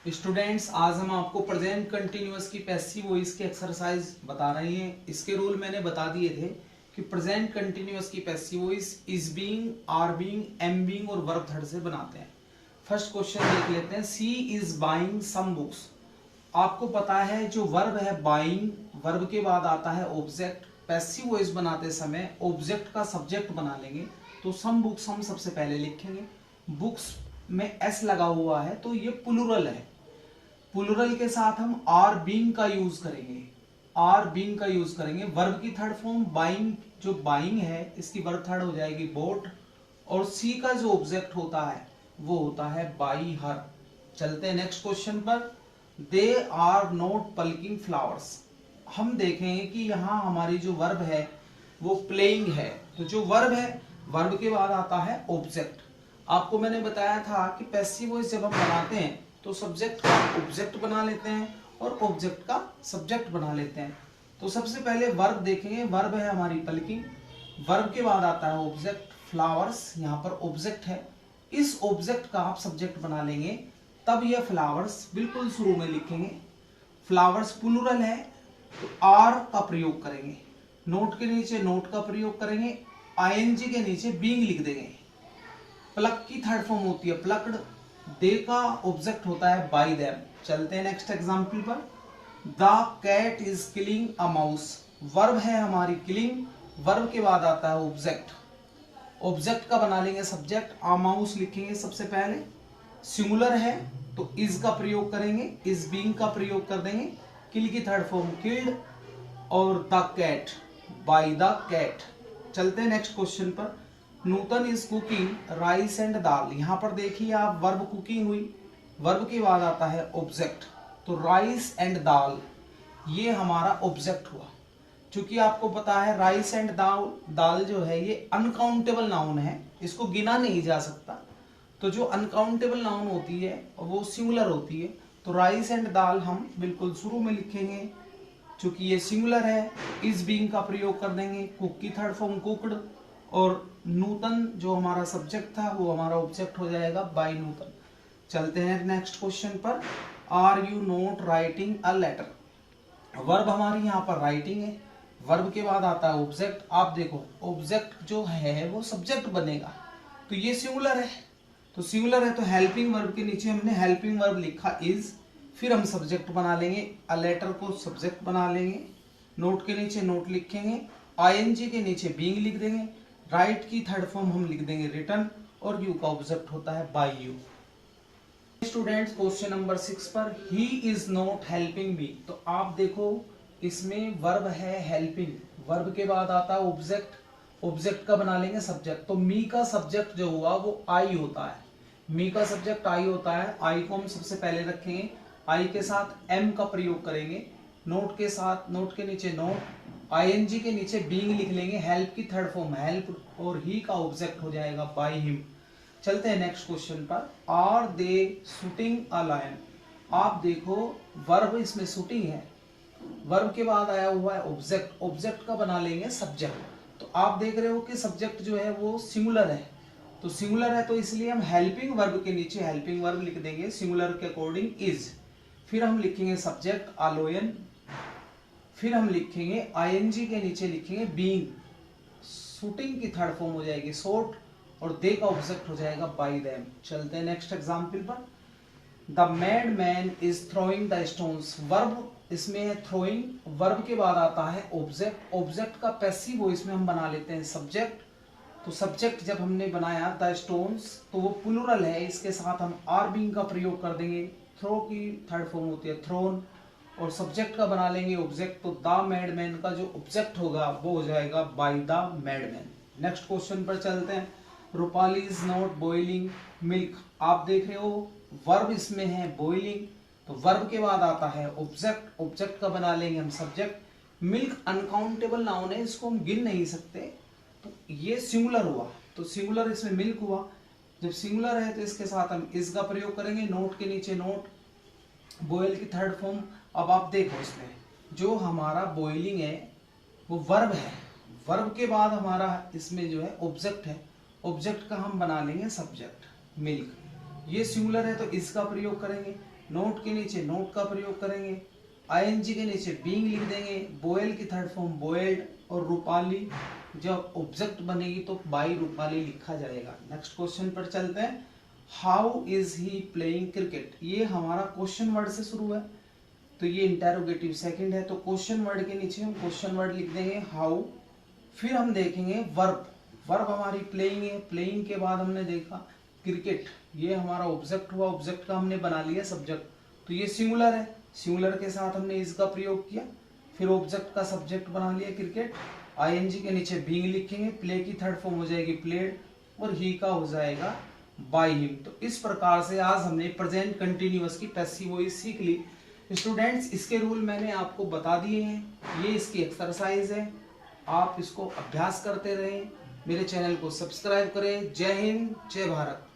Students, आज हम आपको प्रेजेंट कंटिन्यूअस की पैसिव वॉइस की एक्सरसाइज बता रहे हैं। इसके रूल मैंने बता दिए थे कि प्रेजेंट कंटिन्यूअस की passive voice is being, are being, am being और वर्ब थर्ड से बनाते हैं। फर्स्ट क्वेश्चन देख लेते हैं। She is buying some books. आपको पता है जो वर्ब है बाइंग, वर्ब के बाद आता है ऑब्जेक्ट। पैसिव वॉइस बनाते समय ऑब्जेक्ट का सब्जेक्ट बना लेंगे, तो सम बुक्स हम सबसे पहले लिखेंगे। बुक्स में एस लगा हुआ है तो ये प्लूरल है। प्लूरल के साथ हम आर बीइंग का यूज करेंगे, आर बीइंग का यूज करेंगे। वर्ब की थर्ड फॉर्म बाइंग, जो बाइंग है इसकी वर्ब थर्ड हो जाएगी बोट, और सी का जो ऑब्जेक्ट होता है वो होता है बाई हर। चलते हैं नेक्स्ट क्वेश्चन पर। They are not plucking flowers. हम देखेंगे कि यहाँ हमारी जो वर्ब है वो प्लेइंग है, तो जो वर्ब है वर्ब के बाद आता है ऑब्जेक्ट। आपको मैंने बताया था कि पैसिव वॉइस जब हम बनाते हैं तो सब्जेक्ट का ऑब्जेक्ट बना लेते हैं और ऑब्जेक्ट का सब्जेक्ट बना लेते हैं। तो सबसे पहले वर्ब देखेंगे। वर्ब है हमारी पल्किंग, वर्ब के बाद आता है ऑब्जेक्ट फ्लावर्स, यहाँ पर ऑब्जेक्ट है। इस ऑब्जेक्ट का आप सब्जेक्ट बना लेंगे, तब यह फ्लावर्स बिल्कुल शुरू में लिखेंगे। फ्लावर्स प्लूरल है तो आर का प्रयोग करेंगे, नोट के नीचे नोट का प्रयोग करेंगे, आईएनजी के नीचे बीइंग लिख देंगे। प्लक की थर्ड फॉर्म होती है प्लक्ड, दे का ऑब्जेक्ट होता है बाय देम। चलते हैं नेक्स्ट एग्जांपल पर। The cat is killing a mouse. Verb है हमारी किलिंग, वर्ब के बाद आता है ऑब्जेक्ट। ऑब्जेक्ट का बना लेंगे सब्जेक्ट, अ माउस लिखेंगे सबसे पहले। सिंगुलर है तो इज का प्रयोग करेंगे, इज बीइंग का प्रयोग कर देंगे। किल की थर्ड फॉर्म किल्ड, और the cat by the cat. चलते हैं नेक्स्ट क्वेश्चन पर। Nutan is cooking rice and dal. यहां पर देखिए आप, वर्ब कुकिंग हुई, वर्ब के बाद आता है ऑब्जेक्ट, तो राइस एंड दाल ये हमारा ऑब्जेक्ट हुआ। क्योंकि आपको पता है राइस एंड दाल, दाल जो है ये अनकाउंटेबल नाउन है, इसको गिना नहीं जा सकता। तो जो अनकाउंटेबल नाउन होती है वो सिंगुलर होती है, तो राइस एंड दाल हम बिल्कुल शुरू में लिखेंगे। चूंकि ये सिंगुलर है, इज बीइंग का प्रयोग कर देंगे। कुक की थर्ड फॉर्म कुकड, और नूतन जो हमारा सब्जेक्ट था वो हमारा ऑब्जेक्ट हो जाएगा बाय नूतन। चलते हैं नेक्स्ट क्वेश्चन पर। Are you not writing a letter. Verb हमारी यहाँ पर राइटिंग है, वर्ब के बाद आता है ऑब्जेक्ट। आप देखो ऑब्जेक्ट जो है वो सब्जेक्ट बनेगा, तो ये सिंगुलर है, तो सिंगुलर है तो हेल्पिंग वर्ब के नीचे हमने हेल्पिंग वर्ब लिखा इज, फिर हम सब्जेक्ट बना लेंगे, अ लेटर को सब्जेक्ट बना लेंगे, नोट के नीचे नोट लिखेंगे, आईएनजी के नीचे बीइंग लिख देंगे, राइट की थर्ड फॉर्म हम लिख देंगे रिटर्न, और यू का ऑब्जेक्ट होता है by you. Students, question number 6 पर he is not helping me. तो आप देखो इसमें वर्ब है हेल्पिंग, वर्ब के बाद आता है ऑब्जेक्ट, ऑब्जेक्ट का बना लेंगे सब्जेक्ट। तो मी का सब्जेक्ट जो हुआ वो आई होता है, मी का सब्जेक्ट आई होता है। आई को हम सबसे पहले रखेंगे, आई के साथ एम का प्रयोग करेंगे, नोट के साथ नोट के नीचे नोट, आईएनजी के नीचे बीइंग लिख लेंगे, हेल्प की थर्ड फॉर्म हेल्प, और ही का ऑब्जेक्ट हो जाएगा बाय हिम। चलते हैं नेक्स्ट क्वेश्चन पर। Are they shooting a lion. आप देखो वर्ब इसमें शूटिंग है, वर्ब के बाद आया हुआ है ऑब्जेक्ट, ऑब्जेक्ट का बना लेंगे सब्जेक्ट। तो आप देख रहे हो कि सब्जेक्ट जो है वो सिंगुलर है, तो सिंगुलर है तो इसलिए हम हेल्पिंग वर्ब के नीचे हेल्पिंग वर्ब लिख देंगे सिंगुलर के अकॉर्डिंग इज, फिर हम लिखेंगे सब्जेक्ट अ लायन, फिर हम लिखेंगे आईएनजी के नीचे लिखेंगे बीइंग, शूटिंग की थर्ड फॉर्म हो जाएगी शॉट, और दे का ऑब्जेक्ट हो जाएगा बाय देम। चलते हैं नेक्स्ट एग्जांपल पर। The mad man is throwing the stones. Verb इसमें है थ्रोइंग, वर्ब के बाद आता है ऑब्जेक्ट, ऑब्जेक्ट का पैसिव वॉइस में हम बना लेते हैं सब्जेक्ट। तो सब्जेक्ट जब हमने बनाया द स्टोन्स तो वो प्लूरल है, इसके साथ हम आर बीइंग का प्रयोग कर देंगे। थ्रो की थर्ड फॉर्म होती है थ्रोन, और सब्जेक्ट का बना लेंगे ऑब्जेक्ट, तो द मैडमैन का जो ऑब्जेक्ट होगा वो हो जाएगा by the madman. Next question पर चलते हैं। Rupali is not boiling milk. आप देख रहे हो वर्ब इसमें है बॉइलिंग, तो वर्ब के बाद आता है ऑब्जेक्ट, ऑब्जेक्ट का बना लेंगे हम सब्जेक्ट। मिल्क अनकाउंटेबल नाउन है, इसको हम गिन नहीं सकते, तो ये सिंगुलर हुआ, तो सिंगुलर इसमें मिल्क हुआ। जब सिंगुलर है तो इसके साथ हम इस का प्रयोग करेंगे, नोट के नीचे नोट, बॉयल की थर्ड फॉर्म। अब आप देखो इसमें जो हमारा बॉइलिंग है वो वर्ब है, वर्ब के बाद हमारा इसमें जो है ऑब्जेक्ट है, ऑब्जेक्ट का हम बना लेंगे सब्जेक्ट मिल्क। ये सिंगुलर है तो इसका प्रयोग करेंगे, नोट के नीचे नोट का प्रयोग करेंगे, आईएनजी के नीचे बीइंग लिख देंगे, बोयल की थर्ड फॉर्म बोयल्ड, और रूपाली जब ऑब्जेक्ट बनेगी तो बाई रूपाली लिखा जाएगा। नेक्स्ट क्वेश्चन पर चलते हैं। How is he playing cricket, ये हमारा क्वेश्चन वर्ड से शुरू है तो ये इंटेरोगेटिव सेकंड है, तो क्वेश्चन वर्ड के नीचे हम क्वेश्चन वर्ड लिख देंगे हाउ। फिर हम देखेंगे वर्ब, वर्ब हमारी प्लेइंग है, प्लेइंग के बाद हमने देखा क्रिकेट, ये हमारा ऑब्जेक्ट हुआ, ऑब्जेक्ट का हमने बना लिया सब्जेक्ट, तो ये सिंगुलर है, सिंगुलर के साथ हमने इसका प्रयोग किया। फिर ऑब्जेक्ट का सब्जेक्ट बना लिया क्रिकेट, आईएनजी के नीचे बीइंग लिखेंगे, प्ले की थर्ड फॉर्म हो जाएगी प्लेड, और ही का हो जाएगा बाय हिम। तो इस प्रकार से आज हमने प्रेजेंट कंटिन्यूअस की पैसिव वॉइस सीख ली। स्टूडेंट्स, इसके रूल मैंने आपको बता दिए हैं, ये इसकी एक्सरसाइज है, आप इसको अभ्यास करते रहें, मेरे चैनल को सब्सक्राइब करें। जय हिंद, जय भारत।